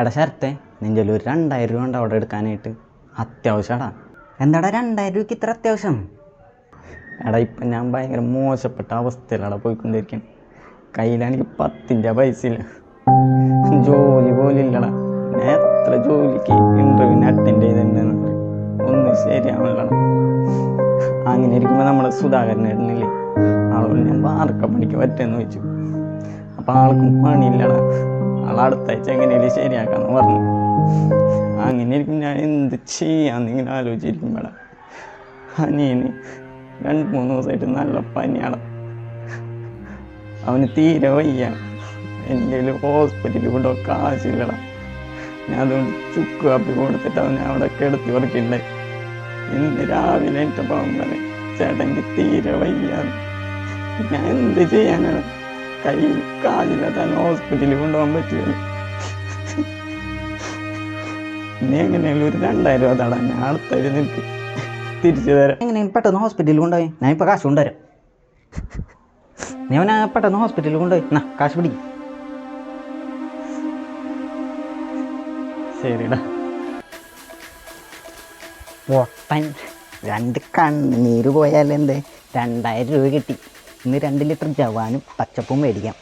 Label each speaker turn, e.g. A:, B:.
A: എടാ ശരത്തെ നിൻ്റെ ഒരു 2000 രൂപ ഉണ്ട് അവിടെ എടുക്കാനായിട്ട്. അത്യാവശ്യമാടാ. എന്താടാ 2000 രൂപയ്ക്ക് ഇത്ര അത്യാവശ്യം? എടാ ഇപ്പം ഞാൻ ഭയങ്കര മോശപ്പെട്ട അവസ്ഥയിലാണ് പോയിക്കൊണ്ടിരിക്കുന്നത്. കയ്യിലാണെങ്കിൽ 10 പൈസ ഇല്ല. ജോലി പോലും ഇല്ലടാ. ഞാൻ എത്ര ജോലിക്ക് ഇൻ്റർവ്യൂവിന് അറ്റൻഡ് ചെയ്തിട്ടുണ്ടെന്ന് ഒന്നും ശരിയാവണല്ലടാ. അങ്ങനെ ഇരിക്കുമ്പോൾ നമ്മുടെ സുധാകരനായിരുന്നില്ലേ, ആളോട് ഞാൻ വാർക്കപ്പണിക്ക് പറ്റുമെന്ന് ചോദിച്ചു. അപ്പോൾ ആൾക്കും പണിയില്ലടാ. അടുത്ത ആഴ്ച എങ്ങനെയും ശരിയാക്കാന്ന് പറഞ്ഞു. അങ്ങനെ ഇരിക്കും ഞാൻ എന്ത് ചെയ്യാന്നിങ്ങനെ ആലോചിച്ചിരിക്കുമ്പോഴാ അനിയന് 2-3 ദിവസമായിട്ട് നല്ല പനിയാണ്. അവന് തീരെ വയ്യ. എൻ്റെ ഹോസ്പിറ്റലിൽ കൊണ്ടോ കാശില്ലടാ. ഞാൻ അതുകൊണ്ട് ചുക്ക് കാപ്പി കൊടുത്തിട്ട് അവനെ അവിടെ കിടത്തി ഉറക്കിണ്ടായി. ഇന്ന് രാവിലെ എൻ്റെ പാവം പറയും, ചേട്ടാ എനിക്ക് തീരെ വയ്യ. ഞാൻ എന്ത് ചെയ്യാനാണ്? കയ്യിൽ കാലില്ലാത്ത ഹോസ്പിറ്റലിൽ കൊണ്ടുപോകാൻ പറ്റില്ല. നീ എങ്ങനെയാലും ഒരു 2000 രൂപ തടാ, ഞാൻ അടുത്താഴ്ച നിനക്ക് തിരിച്ചു തരാം. എങ്ങനെയാണ് പെട്ടെന്ന് ഹോസ്പിറ്റലിൽ കൊണ്ടുപോയി? ഞാൻ ഇപ്പോൾ കാശ് കൊണ്ടുവരാം. നീ അവനെ പെട്ടെന്ന് ഹോസ്പിറ്റലിൽ കൊണ്ടുപോയി എന്നാ കാശ് പിടിക്കും. ശരിടാ. ഒട്ടൻ 2 കണ്ണീര് പോയാലെന്തേ, 2000 രൂപ കിട്ടി. ഇന്ന് 2 ലിറ്റർ ജവാനും പച്ചപ്പും മേടിക്കാം.